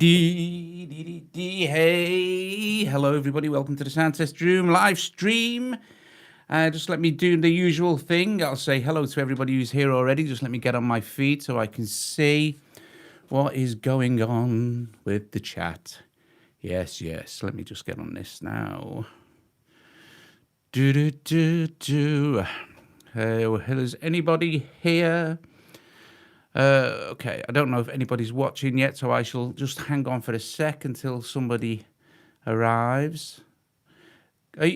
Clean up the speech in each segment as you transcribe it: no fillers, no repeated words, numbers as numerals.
Hey, hello everybody, welcome to the Sound Test Room live stream. Just let me do the usual thing. I'll say hello to everybody who's here already. Just let me get on my feet so I can see what is going on with the chat. Yes, let me just get on this now. Is anybody here? Okay, I don't know if anybody's watching yet, so I shall just hang on for a sec until somebody arrives. Are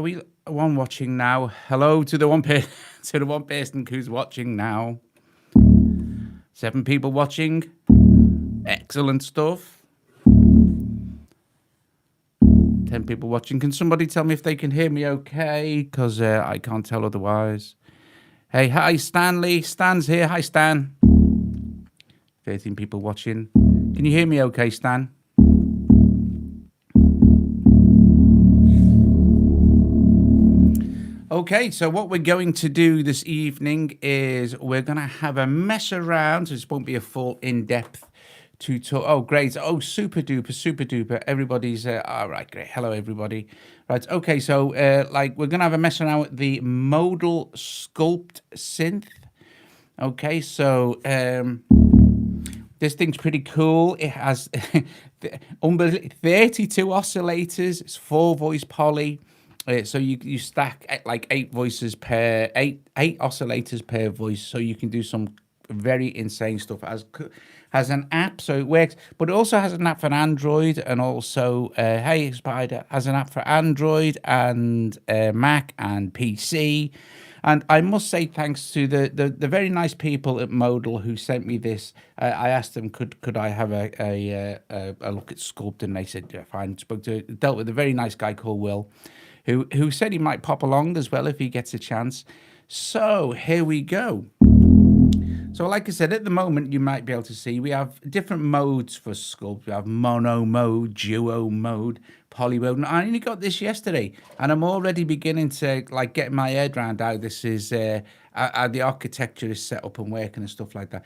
we one watching now? Hello to the one person who's watching now. 7 people watching. Excellent stuff. 10 people watching. Can somebody tell me if they can hear me okay? Because I can't tell otherwise. Hey, hi Stanley. Stan's here. Hi Stan. 13 people watching. Can you hear me okay, Stan? Okay, so what we're going to do this evening is we're going to have a mess around. So this won't be a full in-depth tutorial. Oh, great. Oh, super duper. Everybody's, all right, great. Hello, everybody. Right, okay, so we're going to have a mess around with the Modal SKULPT Synth. Okay, so this thing's pretty cool. It has 32 oscillators. It's 4-voice poly. So you stack like 8 voices per 8 oscillators per voice. So you can do some very insane stuff. Has an app, so it works, but it also has an app for Android, and also hey Spider has an app for Android and Mac and PC. And I must say thanks to the very nice people at Modal who sent me this. I asked them could I have a look at Sculpt, and they said yeah, fine. Dealt with a very nice guy called Will, who said he might pop along as well if he gets a chance. So here we go. So like I said, at the moment, you might be able to see we have different modes for Sculpt. We have mono mode, duo mode, poly mode. And I only got this yesterday, and I'm already beginning to like get my head around how this is, how the architecture is set up and working and stuff like that.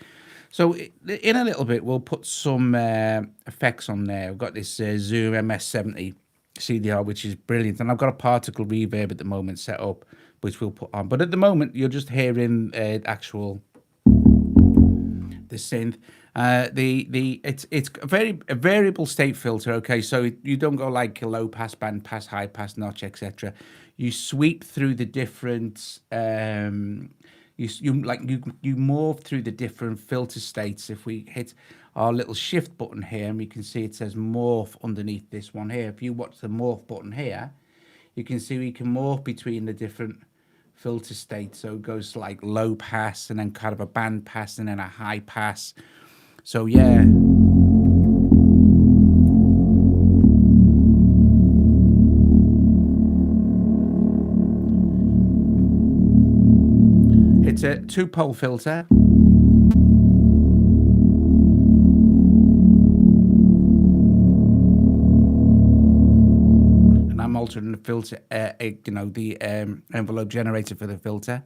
So in a little bit, we'll put some effects on there. We've got this Zoom MS70 CDR, which is brilliant. And I've got a particle reverb at the moment set up, which we'll put on. But at the moment, you're just hearing actual... the synth. It's a variable state filter. Okay, so you don't go like a low pass, band pass, high pass, notch, etc. You sweep through the different you morph through the different filter states. If we hit our little shift button here, and we can see it says morph underneath this one here. If you watch the morph button here, you can see we can morph between the different filter state. So it goes like low pass, and then kind of a band pass, and then a high pass. So yeah, it's a 2-pole filter. Altering the filter, the envelope generator for the filter.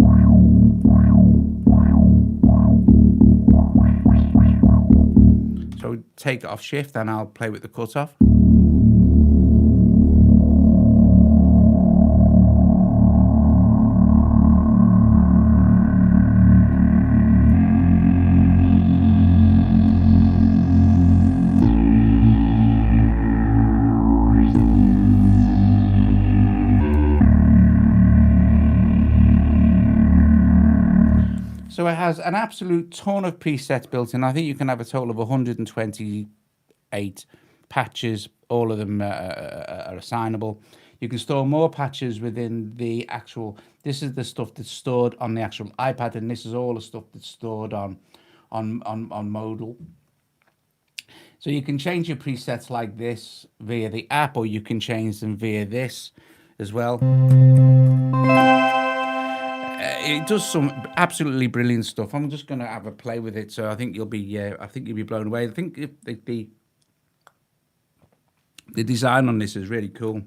So take it off shift, and I'll play with the cutoff. So it has an absolute ton of presets built in. I think you can have a total of 128 patches. All of them are assignable. You can store more patches within the actual... This is the stuff that's stored on the actual iPad, and this is all the stuff that's stored on Modal. So you can change your presets like this via the app, or you can change them via this as well. It does some absolutely brilliant stuff. I'm just going to have a play with it, so I think you'll be blown away. I think the design on this is really cool.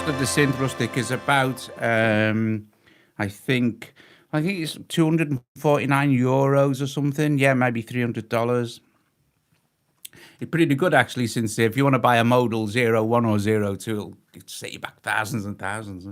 cost of the synth rustic is about I think it's 249 euros or something. Yeah, maybe $300. It's pretty good actually, since if you want to buy a Modal 01 or 02, it'll set you back thousands and thousands.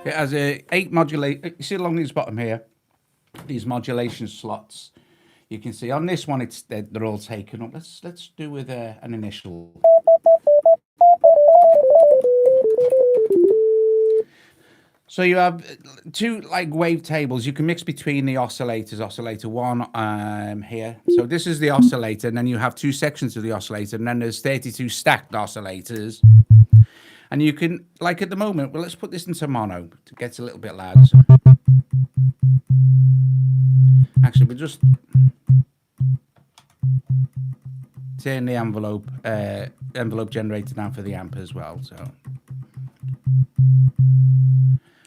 It has a 8 modulate. You see along this bottom here, these modulation slots. You can see on this one, they're all taken up. Let's do with an initial. So you have two like wave tables. You can mix between the oscillators. Oscillator 1 here. So this is the oscillator, and then you have 2 sections of the oscillator, and then there's 32 stacked oscillators. And you can, like at the moment, well, let's put this into mono. It gets a little bit louder. So. Actually, we'll just turn the envelope generator down for the amp as well.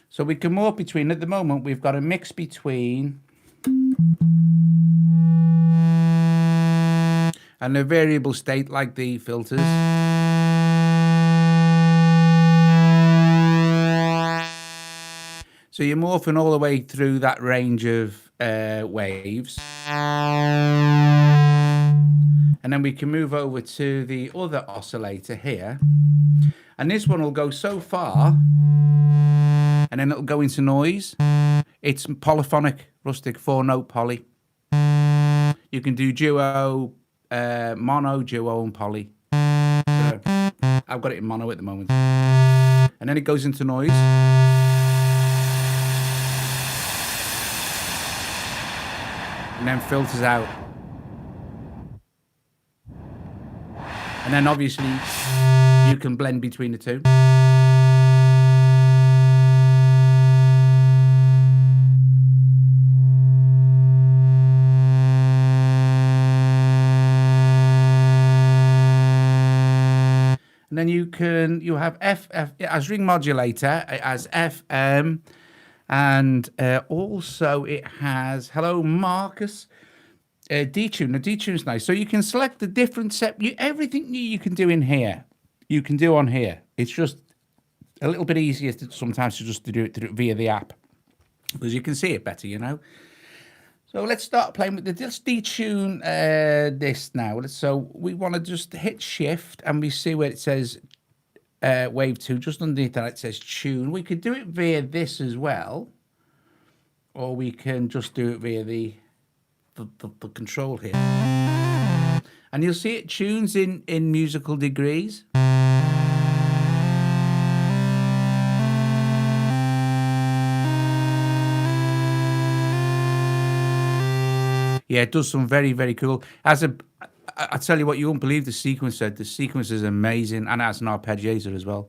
So we can morph between, at the moment, we've got a mix between and a variable state like the filters. So you're morphing all the way through that range of waves. And then we can move over to the other oscillator here. And this one will go so far, and then it'll go into noise. It's polyphonic, rustic, 4-note poly. You can do duo, mono, duo, and poly. So I've got it in mono at the moment. And then it goes into noise. And then filters out. And then obviously you can blend between the two. And then you have F as ring modulator, it has FM, and also it has, hello Marcus, detune. The detune's nice. So you can select the different set, everything you can do in here, you can do on here. It's just a little bit easier sometimes to do it via the app, because you can see it better, you know. So let's start playing with let's detune this now. So we want to just hit shift and we see where it says wave 2. Just underneath that it says tune. We could do it via this as well, or we can just do it via the control here. And you'll see it tunes in musical degrees. Yeah, it does some very, very cool. I tell you what, you won't believe the sequencer. The sequencer is amazing, and it has an arpeggiator as well.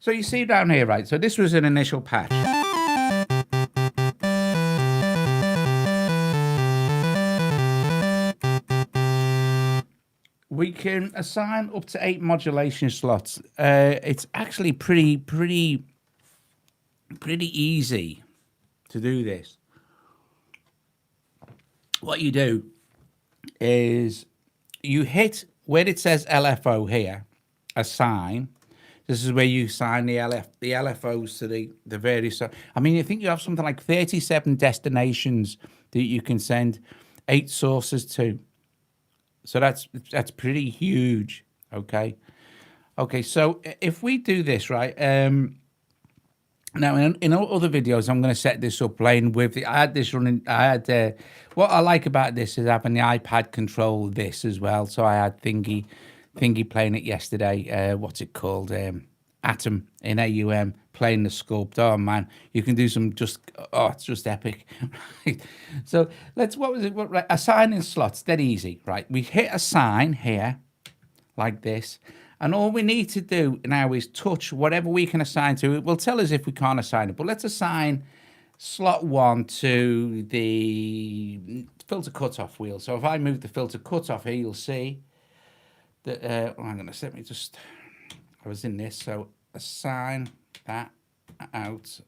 So you see down here, right? So this was an initial patch. We can assign up to 8 modulation slots. It's actually pretty easy to do this. What you do is you hit where it says LFO here, assign. This is where you assign the LFOs to the various. I mean, I think you have something like 37 destinations that you can send 8 sources to. So that's pretty huge. Okay. So if we do this right, Now, in other videos, I'm going to set this up playing with the. I had this running. I had what I like about this is having the iPad control this as well. So I had thingy playing it yesterday. What's it called? Atom in AUM playing the Sculpt. Oh man, you can do some it's just epic. Right. So let's. What was it? Right, assigning slots. Dead easy. Right. We hit assign here, like this. And all we need to do now is touch whatever we can assign to. It will tell us if we can't assign it. But let's assign slot 1 to the filter cutoff wheel. So if I move the filter cutoff here, you'll see that, hang on a second, I was in this. So assign that out.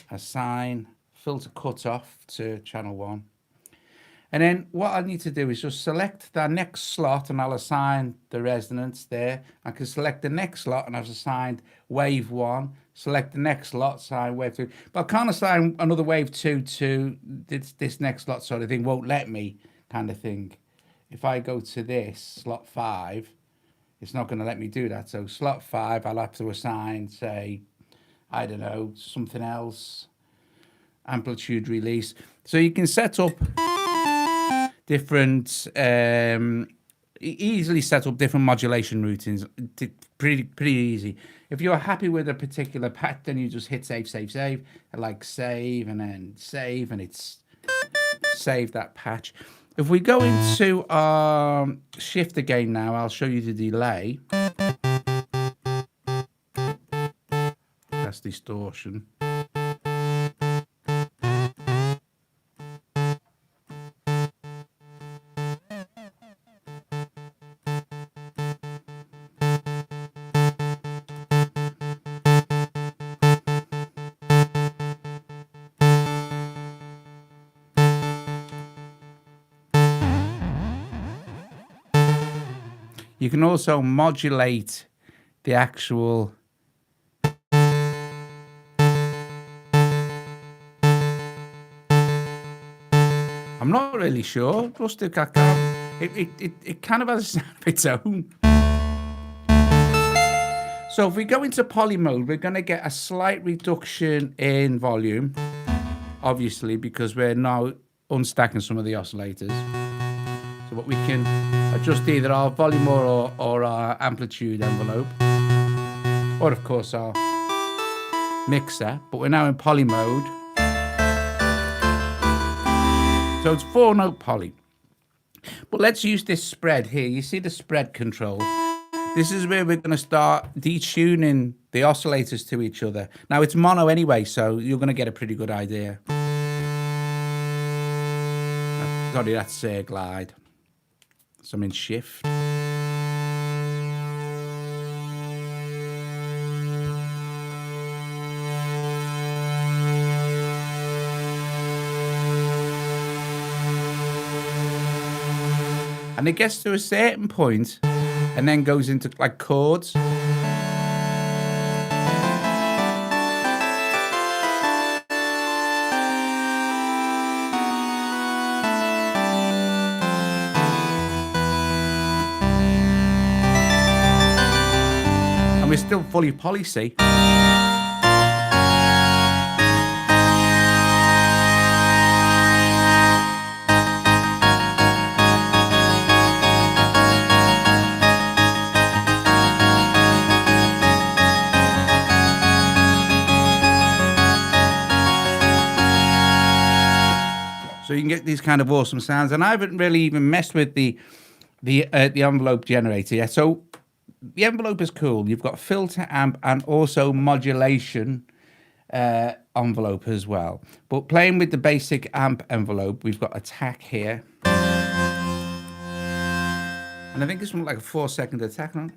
Assign filter cutoff to channel 1. And then what I need to do is just select the next slot and I'll assign the resonance there. I can select the next slot and I've assigned wave 1. Select the next slot, assign wave 2. But I can't assign another wave 2 to this next slot sort of thing. Won't let me kind of thing. If I go to this, slot 5, it's not going to let me do that. So slot 5, I'll have to assign, say, I don't know, something else. Amplitude release. So you can set up different easily set up different modulation routines. Pretty easy. If you're happy with a particular patch, then you just hit save, and like save and then save, and it's saved that patch. If we go into shift again now, I'll show you the delay. That's distortion. You can also modulate the actual I'm not really sure. Rustic, I can't. It kind of has a sound of its own. So if we go into poly mode, we're going to get a slight reduction in volume, obviously, because we're now unstacking some of the oscillators. So what we can adjust either our volume or our amplitude envelope, or of course our mixer, but we're now in poly mode. So it's 4-note poly. But let's use this spread here. You see the spread control. This is where we're going to start detuning the oscillators to each other. Now it's mono anyway, so you're going to get a pretty good idea. Sorry, that's glide. So I'm in shift. And it gets to a certain point and then goes into like chords. And we're still fully poly, see? So you can get these kind of awesome sounds, and I haven't really even messed with the envelope generator yet. So the envelope is cool. You've got filter amp and also modulation envelope as well. But playing with the basic amp envelope, we've got attack here, and I think this one like a 4-second attack on.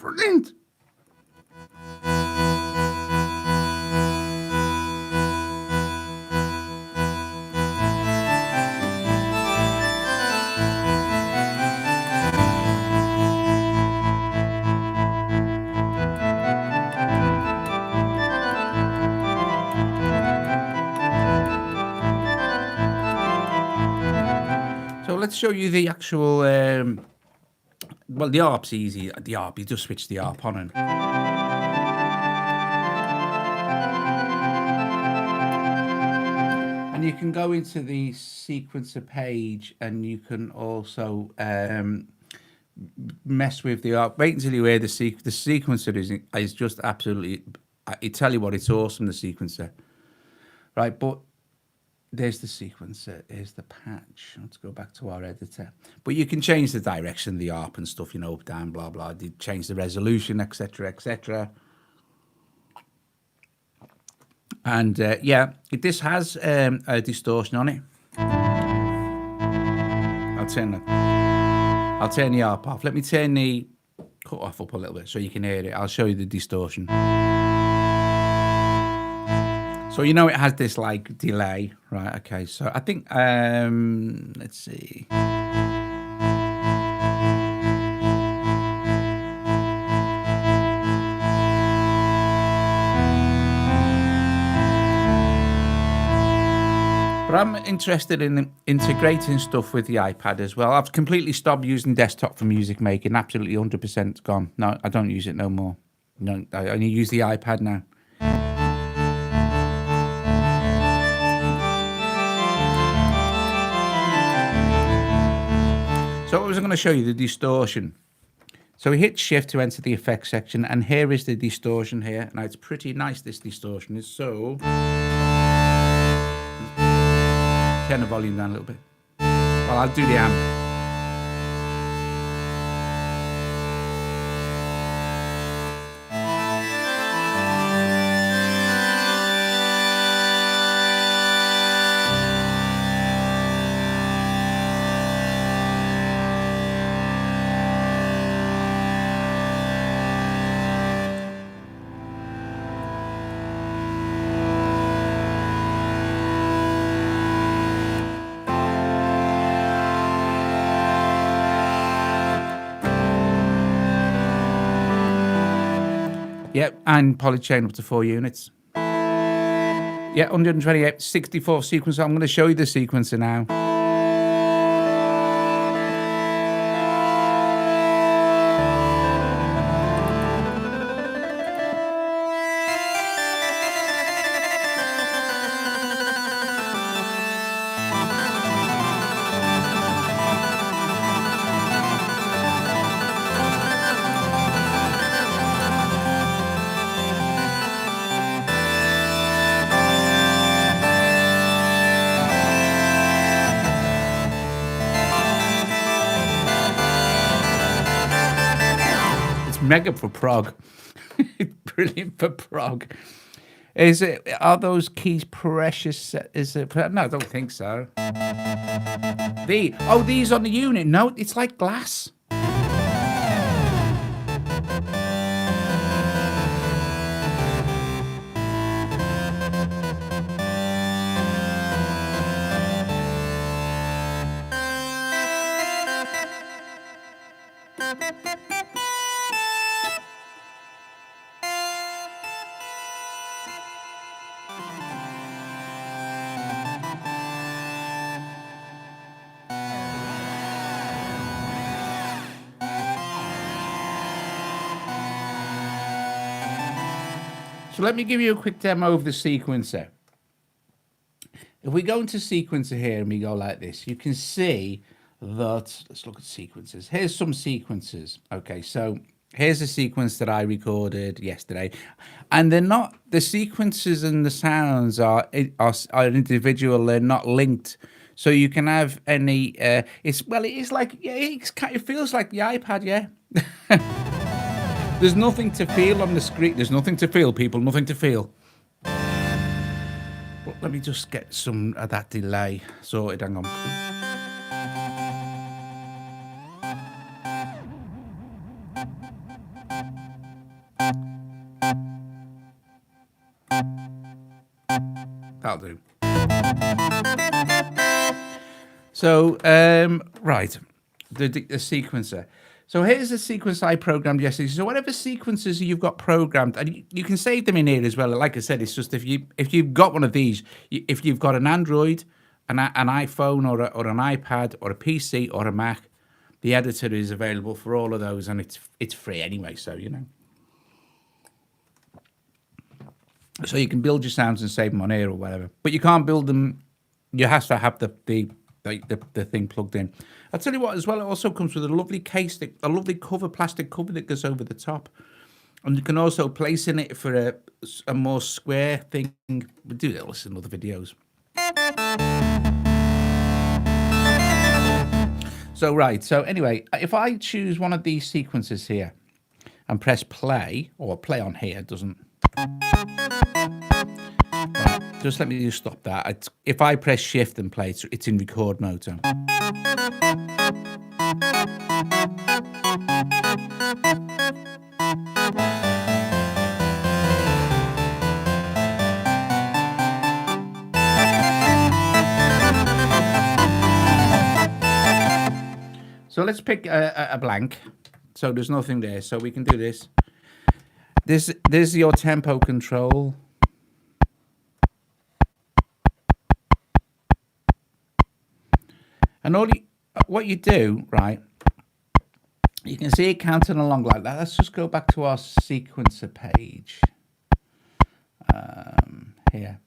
Brilliant. let's show you the actual. Well, the ARP's easy. The ARP, you just switch the ARP on and you can go into the sequencer page, and you can also mess with the ARP. Wait until you hear the sequencer is just absolutely. I tell you what, it's awesome, the sequencer. Right, but there's the sequencer, here's the patch. Let's go back to our editor. But you can change the direction of the ARP and stuff, you know, up, down, blah, blah. You change the resolution, etc., etc. And yeah, this has a distortion on it. I'll turn the ARP off. Let me turn the cut off up a little bit so you can hear it. I'll show you the distortion. So you know it has this like delay, right? Okay, so I think let's see. But I'm interested in integrating stuff with the iPad as well. I've completely stopped using desktop for music making. Absolutely 100% gone. No, I don't use it no more. No, I only use the iPad now. So I was going to show you the distortion. So we hit shift to enter the effects section, and here is the distortion here. Now it's pretty nice, this distortion is. So turn the volume down a little bit. Well, I'll do the amp. Yep, and polychain up to 4 units. Yeah, 128, 64 sequencer. I'm going to show you the sequencer now. Mega for prog. Brilliant for prog. Is it? Are those keys precious? Is it? No, I don't think so. These on the unit. No, it's like glass. So let me give you a quick demo of the sequencer. If we go into sequencer here and we go like this, you can see that, let's look at sequences. Here's some sequences. Okay, so here's a sequence that I recorded yesterday. And they're not, the sequences and the sounds are individual, they're not linked. So you can have any, it is like, yeah, it feels like the iPad, yeah. There's nothing to feel on the screen. There's nothing to feel, people, nothing to feel. But let me just get some of that delay sorted, hang on. That'll do. So, right, the sequencer. So here's the sequence I programmed yesterday. So whatever sequences you've got programmed, and you can save them in here as well. Like I said, it's just if you've got one of these, if you've got an Android an iPhone or an iPad or a PC or a Mac, the editor is available for all of those, and it's free anyway. So so you can build your sounds and save them on here or whatever. But you can't build them. You have to have the thing plugged in. I'll tell you what as well. It also comes with a lovely case, a lovely cover, plastic cover that goes over the top. And you can also place in it for a more square thing. We'll do this in other videos. So, right. So, anyway, if I choose one of these sequences here and press play, or play on here, it doesn't. Right, just let me just stop that. If I press shift and play, it's in record mode. So. So let's pick a blank. So there's nothing there. So we can do this. There's your tempo control. And what you do, right, you can see it counting along like that. Let's just go back to our sequencer page. Here.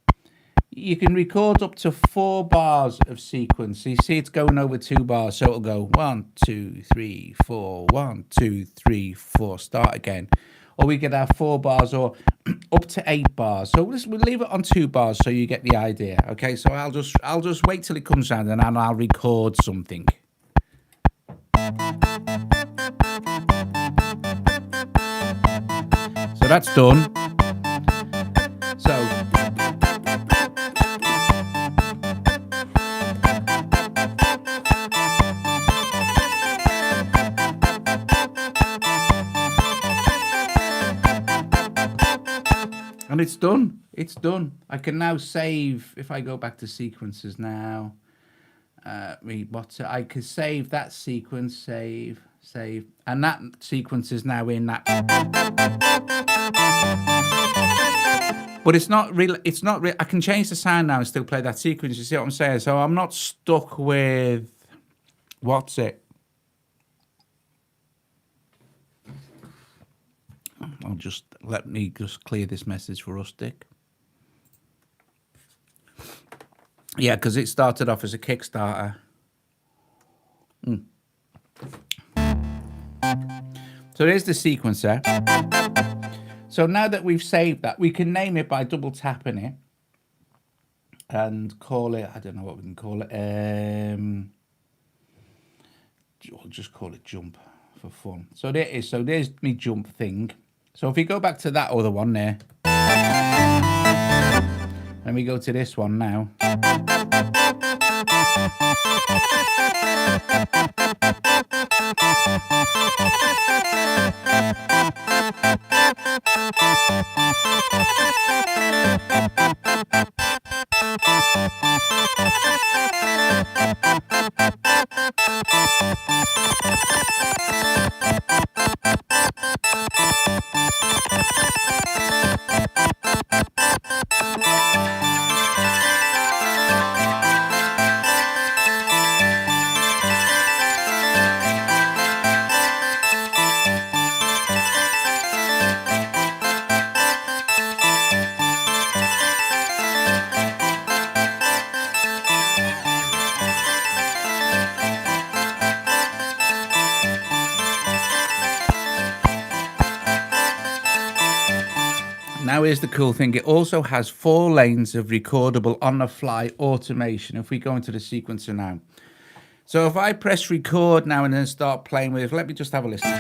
You can record up to 4 bars of sequence. So you see it's going over 2 bars. So it'll go 1, 2, 3, 4, 1, 2, 3, 4, start again. Or we could have 4 bars or up to 8 bars. So we'll leave it on 2 bars so you get the idea. Okay, so I'll just wait till it comes down and then I'll record something. So that's done. So and it's done. It's done. I can now save. If I go back to sequences now, I could save that sequence. Save, and that sequence is now in that. But it's not real. It's not real. I can change the sound now and still play that sequence. You see what I'm saying? So I'm not stuck with what's it. I'll just let me just clear this message for Rustic. Yeah, because it started off as a Kickstarter. So there's the sequencer. So now that we've saved that, we can name it by double tapping it and call it, I don't know what we can call it. I'll just call it jump for fun. So there it is. So there's me jump thing. So if we go back to that other one there, and we go to this one now. Now here's the cool thing. It also has 4 lanes of recordable on-the-fly automation. If we go into the sequencer now. So if I press record now and then start playing with, let me just have a listen.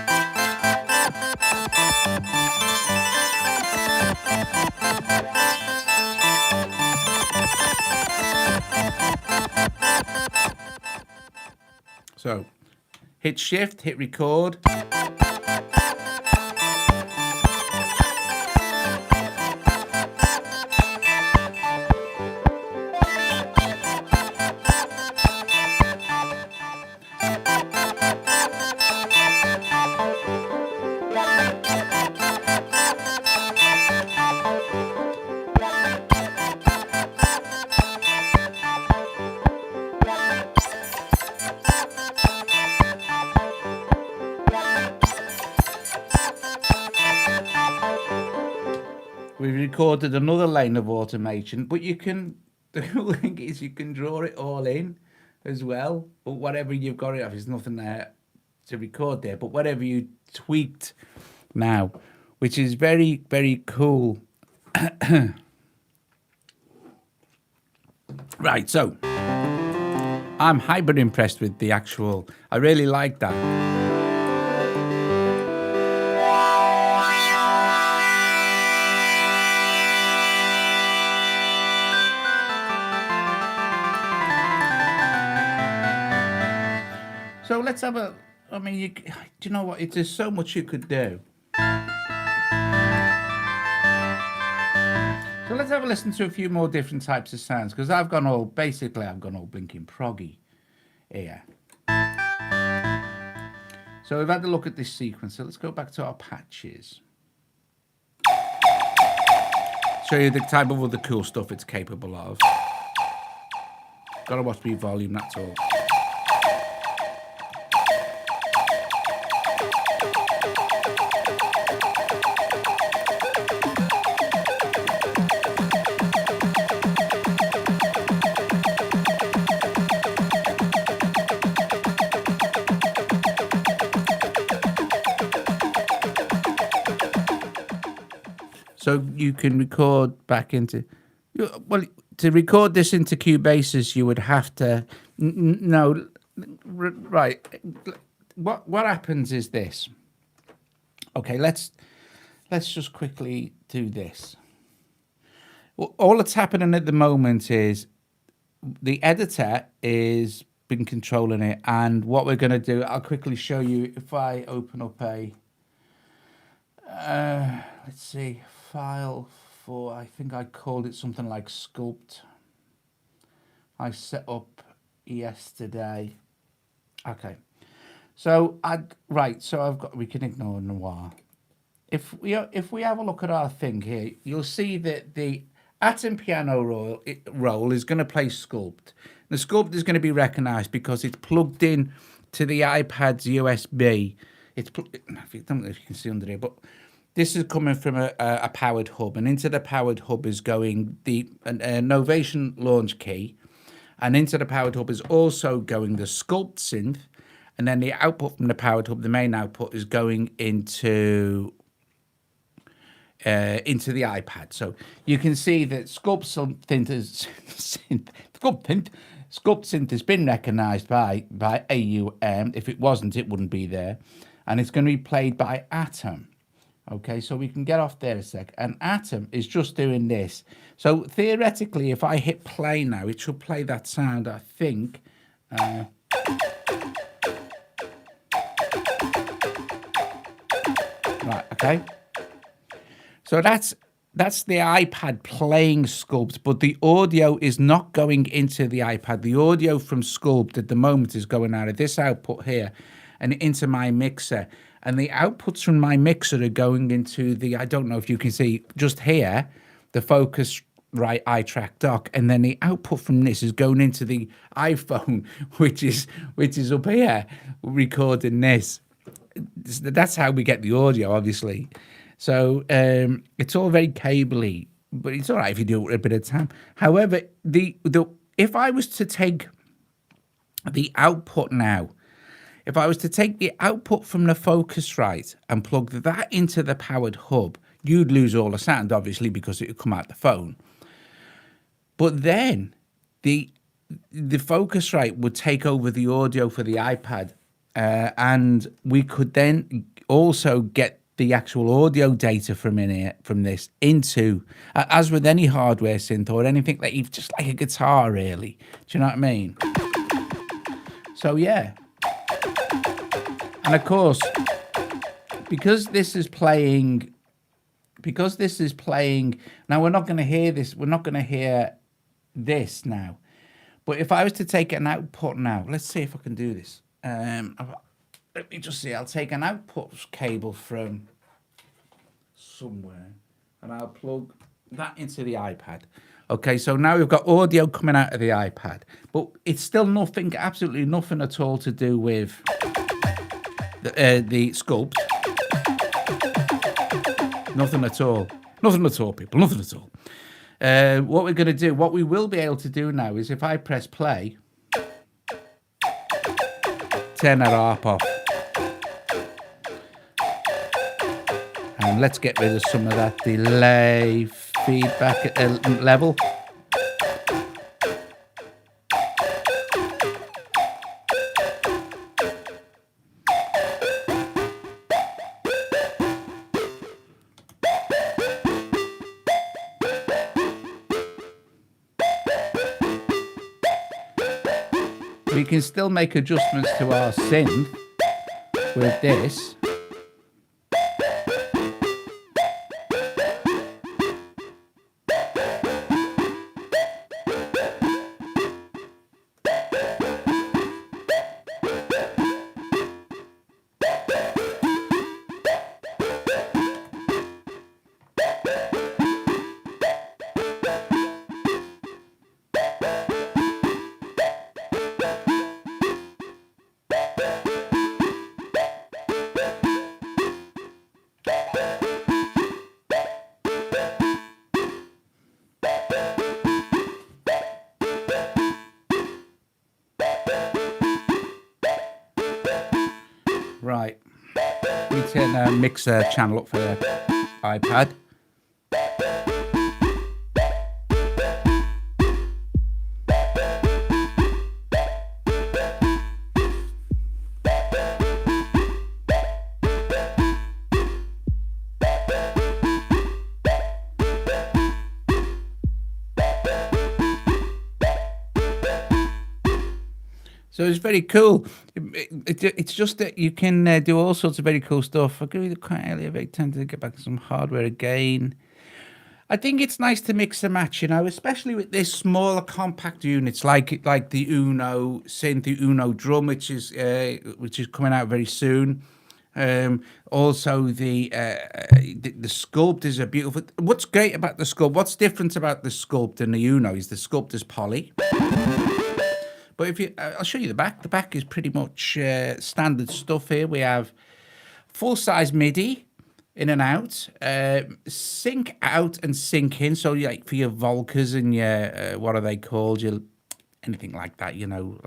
So hit shift, hit record. we recorded another lane of automation, but you can, the cool thing is you can draw it all in as well, but whatever you've got it off, there's nothing there to record there, but whatever you tweaked now, which is very, very cool. Right, so I'm hyper impressed with the actual, I really like that. So let's have a, I mean, do you know what, there's so much you could do. So let's have a listen to a few more different types of sounds, because I've gone all blinking proggy here. So we've had a look at this sequence, so let's go back to our patches. Show you the type of other cool stuff it's capable of. Gotta watch me volume, that's all. So you can record back into, well, to record this into Cubases, you would have to, no, right. What happens is this. Okay, let's just quickly do this. All that's happening at the moment is the editor is been controlling it, and what we're going to do, I'll quickly show you if I open up a, let's see, file for, I think I called it something like Sculpt. I set up yesterday. Okay, so so I've got, we can ignore Noir. If we have a look at our thing here, you'll see that the Atom piano roll is going to play Sculpt. The Sculpt is going to be recognized because it's plugged in to the iPad's USB. It's I don't know if you can see under here, but this is coming from a powered hub, and into the powered hub is going the Novation launch key, and into the powered hub is also going the Sculpt synth, and then the output from the powered hub, the main output, is going into the iPad. So you can see that Sculpt synth has been recognized by AUM. If it wasn't, it wouldn't be there, and it's going to be played by Atom. Okay, so we can get off there a sec. And Atom is just doing this. So theoretically, if I hit play now, it should play that sound, I think. Right, okay. So that's the iPad playing Sculpt, but the audio is not going into the iPad. The audio from Sculpt at the moment is going out of this output here and into my mixer. And the outputs from my mixer are going into the, I don't know if you can see, just here, the Focusrite iTrack dock. And then the output from this is going into the iPhone, which is up here, recording this. That's how we get the audio, obviously. So it's all very cabley, but it's all right if you do it with a bit of time. However, if I was to take the output now, if I was to take the output from the Focusrite and plug that into the powered hub, you'd lose all the sound, obviously, because it would come out the phone. But then the Focusrite would take over the audio for the iPad, and we could then also get the actual audio data from this into, as with any hardware synth or anything that you've just like a guitar, really. Do you know what I mean? So yeah. And of course, because this is playing, now we're not going to hear this, we're not going to hear this now. But if I was to take an output now, let's see if I can do this. Let me just see, I'll take an output cable from somewhere and I'll plug that into the iPad. Okay, so now we've got audio coming out of the iPad, but it's still nothing, absolutely nothing at all to do with the Sculpt. Nothing at all. Nothing at all, people. Nothing at all. What we're going to do, what we will be able to do now is if I press play, turn that harp off. And let's get rid of some of that delay feedback level. We can still make adjustments to our synth with this. Right, we turn the mixer channel up for the iPad. So it's very cool. It's just that you can do all sorts of very cool stuff. I agree with quite earlier. Very tempted to get back to some hardware again. I think it's nice to mix and match, you know, especially with this smaller compact units like the Uno synth, the Uno drum, which is coming out very soon. Also the Sculpt is a beautiful. What's great about the Sculpt? What's different about the Sculpt and the Uno is the Sculpt is poly. But if you, I'll show you the back. The back is pretty much standard stuff here. We have full-size MIDI in and out, sync out and sync in. So like for your Volkers and your what are they called? Your anything like that, you know.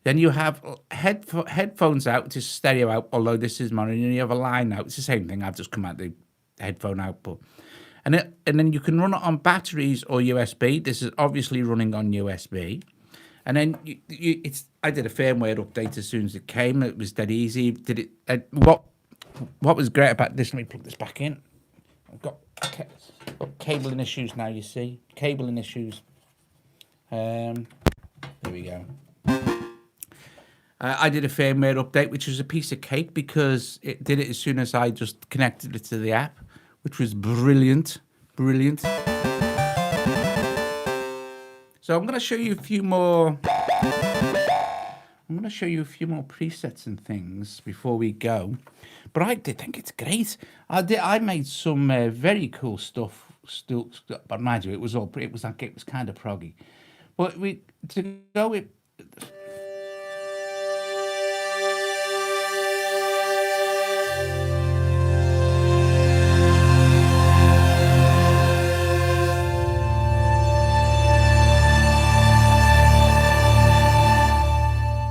Then you have headphones out to stereo out. Although this is mono, and you have a line out. It's the same thing. I've just come out the headphone output, and then you can run it on batteries or USB. This is obviously running on USB. And then I did a firmware update as soon as it came. It was dead easy. What was great about this? Let me plug this back in. I've got cabling issues now. You see, cabling issues. There we go. I did a firmware update, which was a piece of cake because it did it as soon as I just connected it to the app, which was brilliant, brilliant. So I'm going to show you a few more. I'm going to show you a few more presets and things before we go. But I did think it's great. I made some very cool stuff. But mind you, it was kind of proggy. But to go with.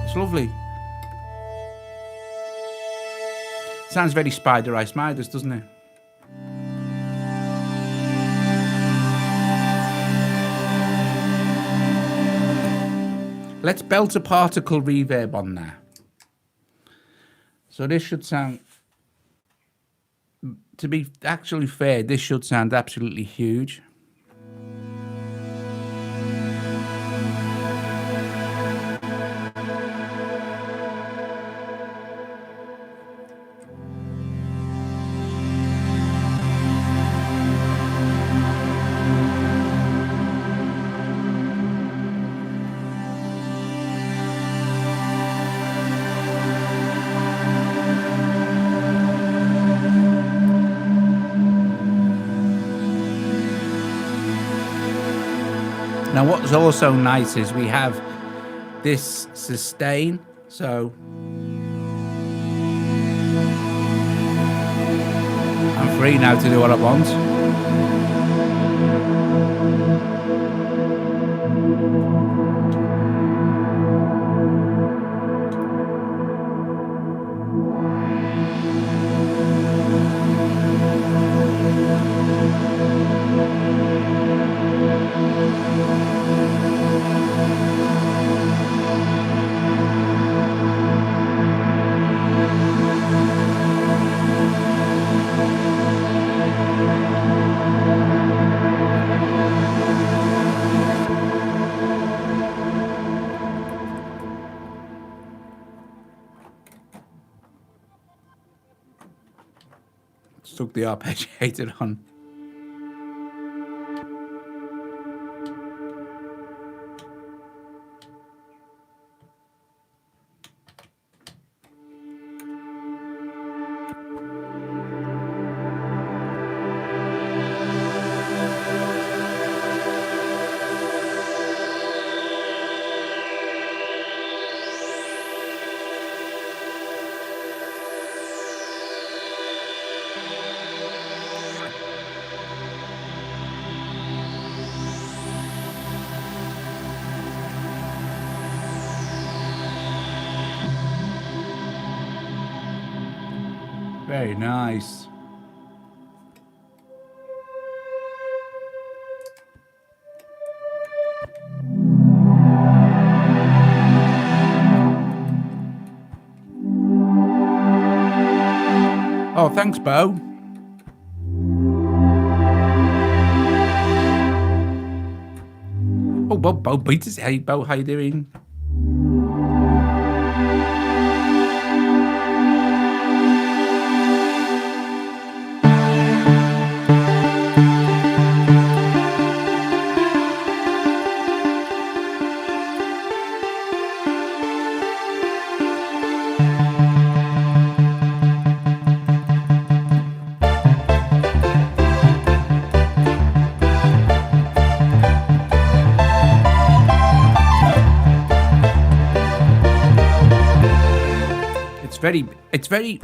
It's lovely. Sounds very Spider Eye Spiders, doesn't it? Let's belt a particle reverb on there. So this should sound, to be actually fair, this should sound absolutely huge. Now what's also nice is we have this sustain, so I'm free now to do what I want. Stuck the arpeggiator on. Very nice. Oh, thanks, Bo. Oh, Bo Beaters. Hey, Bo, how you doing? It's very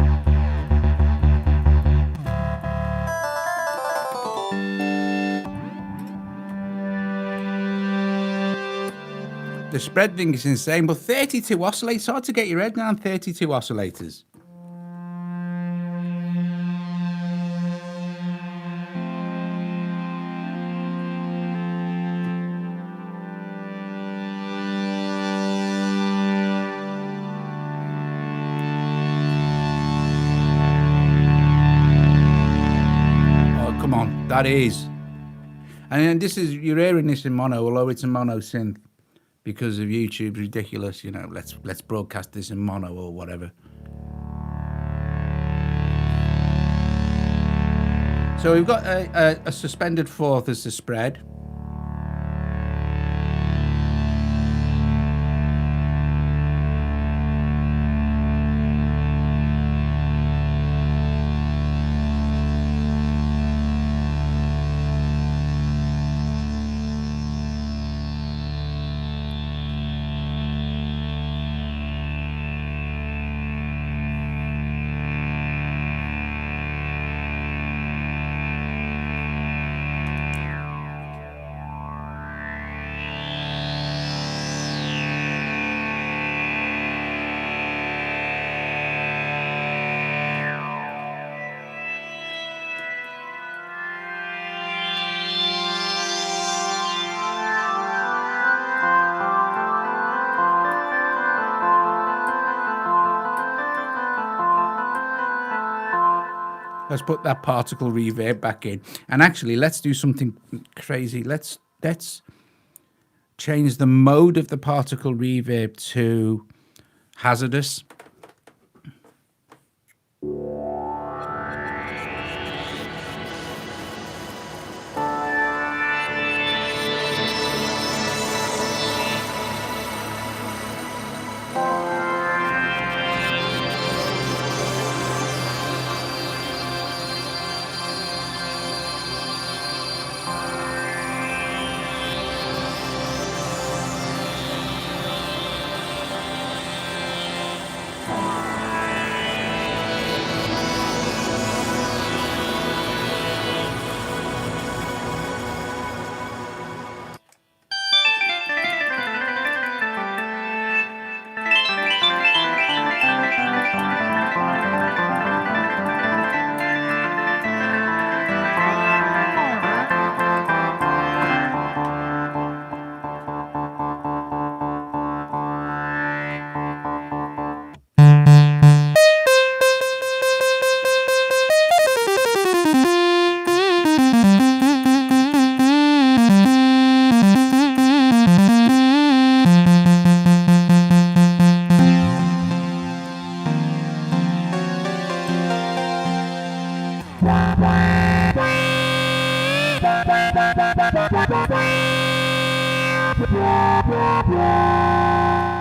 the spread thing is insane, but 32 oscillators, hard to get your head around 32 oscillators. That is, and this is, you're hearing this in mono, although it's a mono synth because of YouTube's ridiculous, you know, let's broadcast this in mono or whatever. So we've got a suspended fourth as the spread. Let's put that particle reverb back in. And actually, let's do something crazy. Let's change the mode of the particle reverb to hazardous.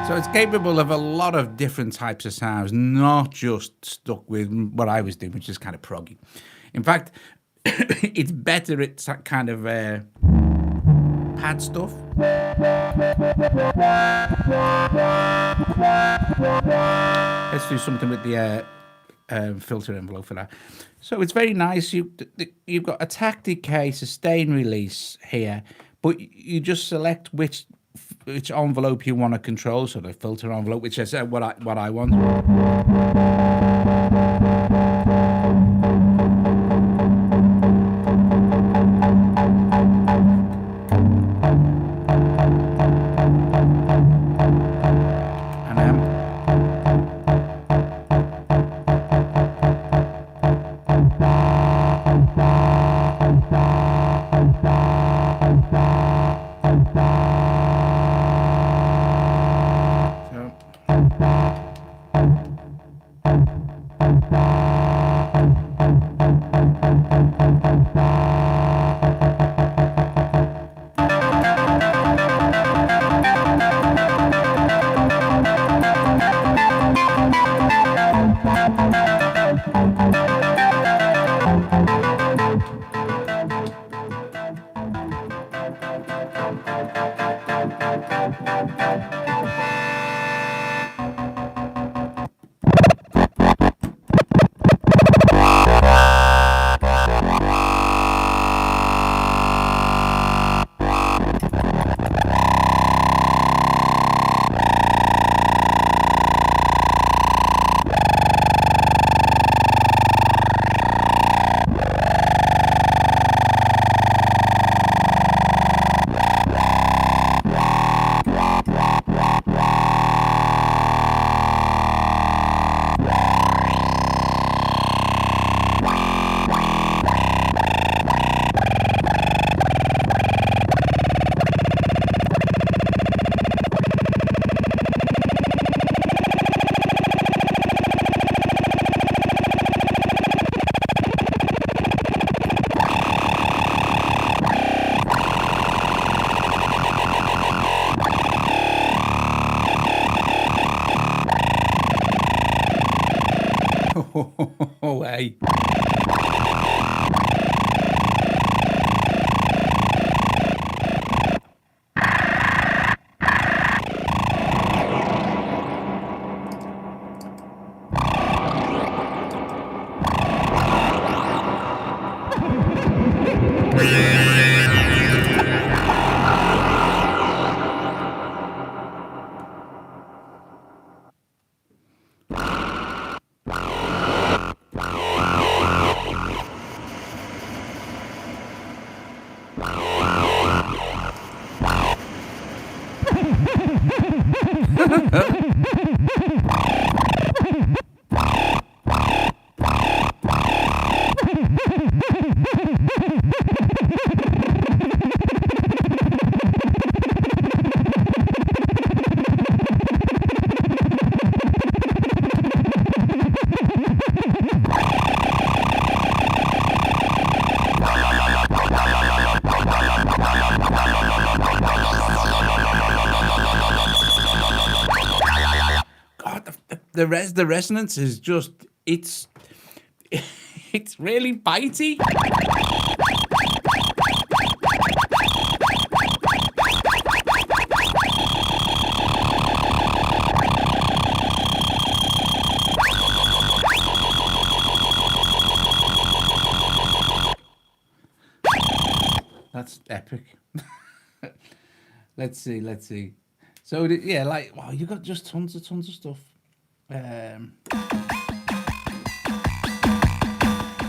So it's capable of a lot of different types of sounds, not just stuck with what I was doing, which is kind of proggy. In fact, it's better at that kind of pad stuff. Let's do something with the filter envelope for that. So it's very nice. You've got attack, decay, sustain, release here, but you just select which envelope you want to control. So the filter envelope, which is what I want. Oh, hey. The resonance is just, it's really bitey. That's epic. Let's see. So yeah, like, wow, you got just tons of stuff.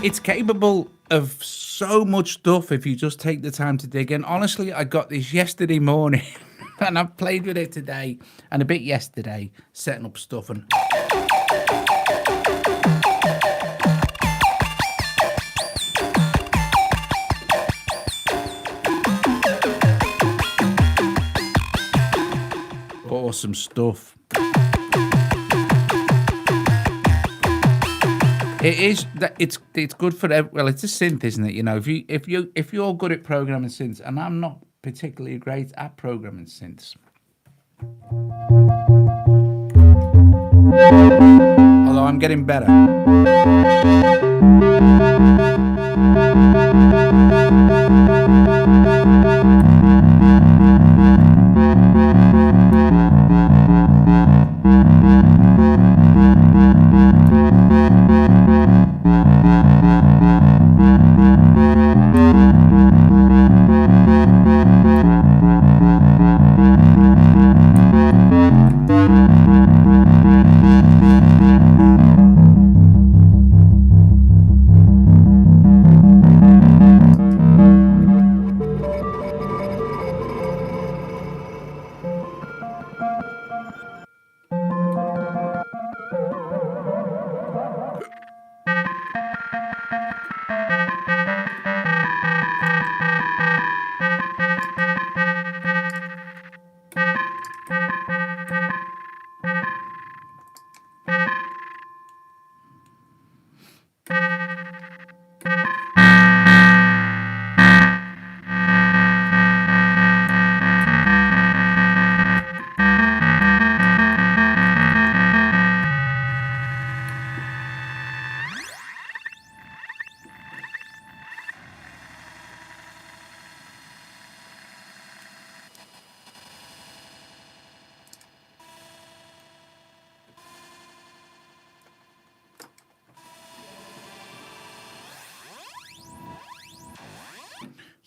It's capable of so much stuff if you just take the time to dig in. Honestly, I got this yesterday morning and I've played with it today and a bit yesterday, setting up stuff and awesome stuff. It is that it's good for well, it's a synth, isn't it? You know, if you're good at programming synths, and I'm not particularly great at programming synths, although I'm getting better.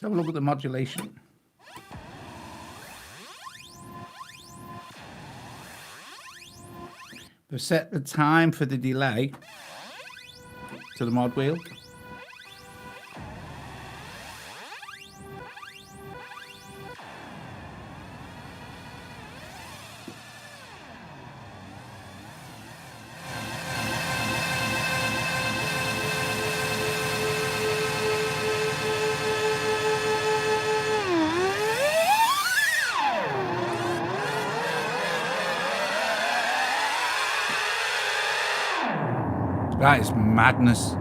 Let's have a look at the modulation. We've set the time for the delay to the mod wheel. That is madness.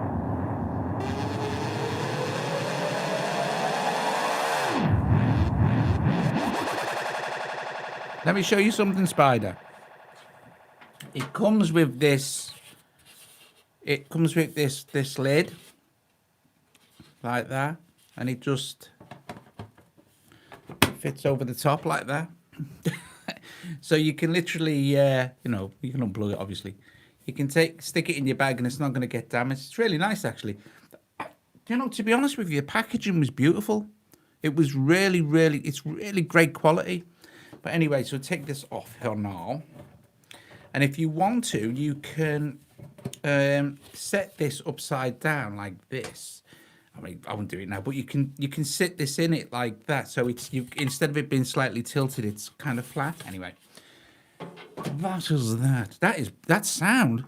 Let me show you something, Spider. It comes with this. It comes with this lid, like that, and it just fits over the top like that. So you can literally, you know, you can unplug it, obviously. You can stick it in your bag and it's not going to get damaged. It's really nice, actually. You know, to be honest with you, the packaging was beautiful. It was really, it's really great quality. But anyway, so take this off here now. And if you want to, you can set this upside down like this. I mean, I won't do it now, but you can sit this in it like that. So it's instead of it being slightly tilted, it's kind of flat. Anyway. What is that? That sound.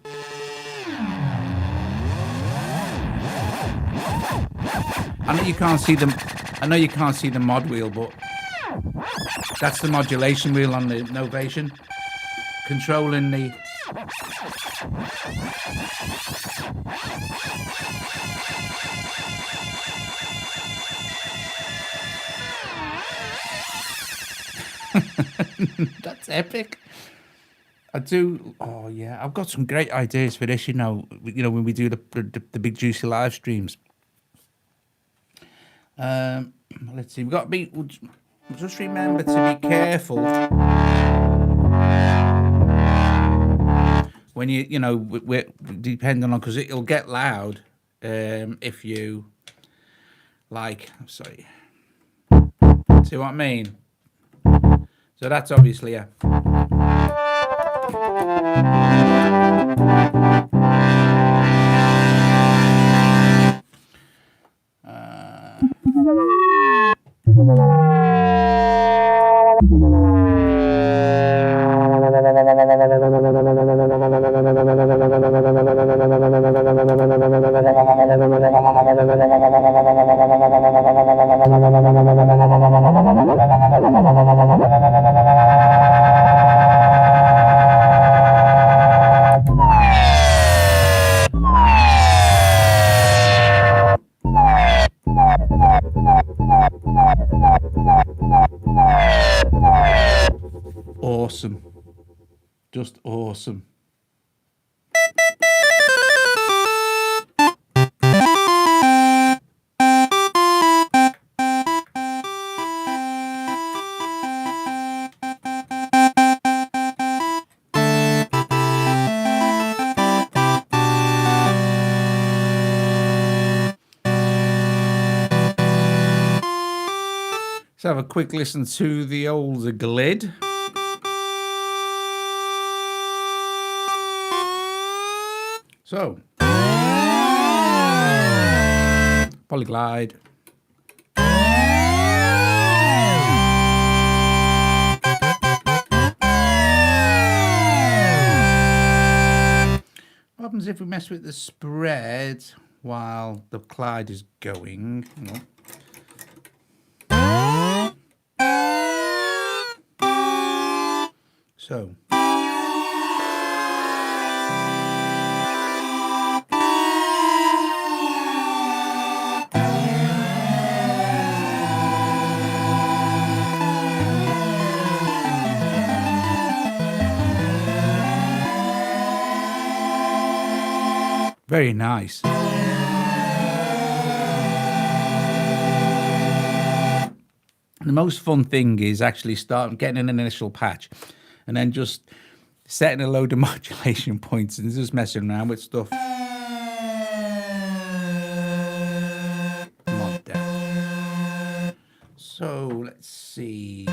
I know you can't see them. I know you can't see the mod wheel, but that's the modulation wheel on the Novation, controlling the. That's epic. I do. Oh yeah, I've got some great ideas for this. You know when we do the big juicy live streams. Let's see. We've got to be. Just remember to be careful when you know we're depending on, because it'll get loud if you like. Sorry. See what I mean? So that's obviously a. awesome. Just awesome. Let's have a quick listen to the old glid. So, polyglide. What happens if we mess with the spread while the glide is going? So. Very nice. The most fun thing is actually getting an initial patch and then just setting a load of modulation points and just messing around with stuff. Mod deck. So let's see.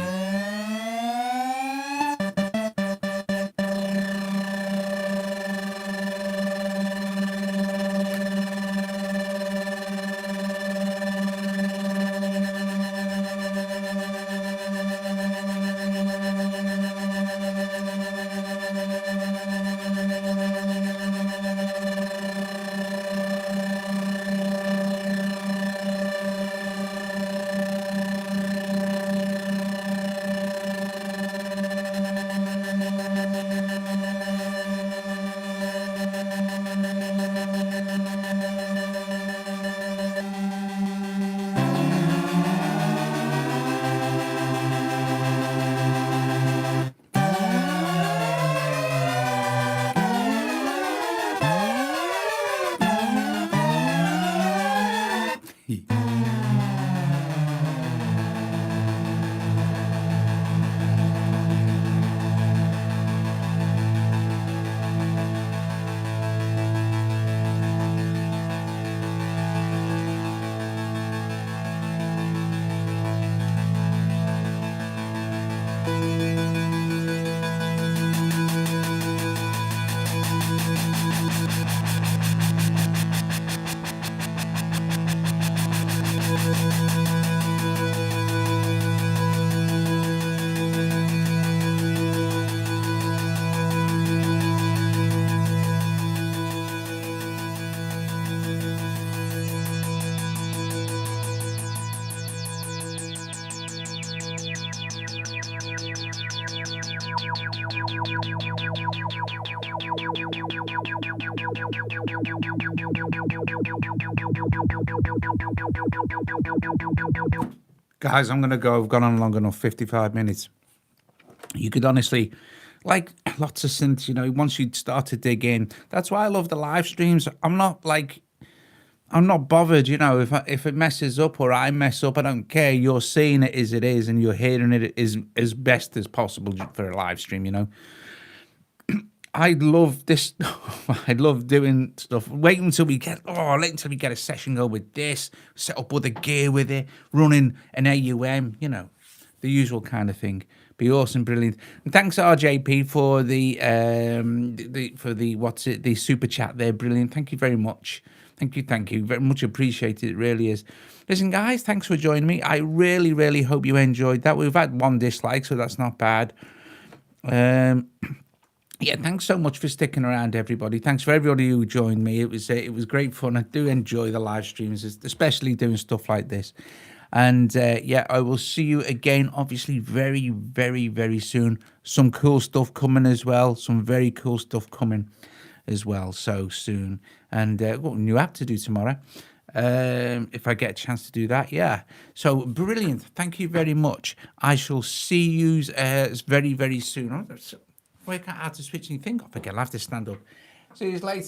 Guys, I'm going to go. I've gone on long enough, 55 minutes. You could honestly, like lots of synths, you know, once you start to dig in, that's why I love the live streams. I'm not bothered, you know, if it messes up or I mess up, I don't care. You're seeing it as it is and you're hearing it as best as possible for a live stream, you know. I love this stuff. I love doing stuff. Wait until we get a session go with this, set up other gear with it, running an AUM, you know, the usual kind of thing. Be awesome, brilliant. And thanks RJP for the super chat there, brilliant. Thank you very much. Thank you. Very much appreciated. It really is. Listen, guys, thanks for joining me. I really, really hope you enjoyed that. We've had one dislike, so that's not bad. Yeah, thanks so much for sticking around, everybody. Thanks for everybody who joined me. It was great fun. I do enjoy the live streams, especially doing stuff like this. And yeah, I will see you again, obviously, very, very, very soon. Some cool stuff coming as well. Some very cool stuff coming as well so soon. And got a new app to do tomorrow. if I get a chance to do that. Yeah. So brilliant. Thank you very much. I shall see you very, very soon. Work out how to switch anything off again. I'll have to stand up. See you later.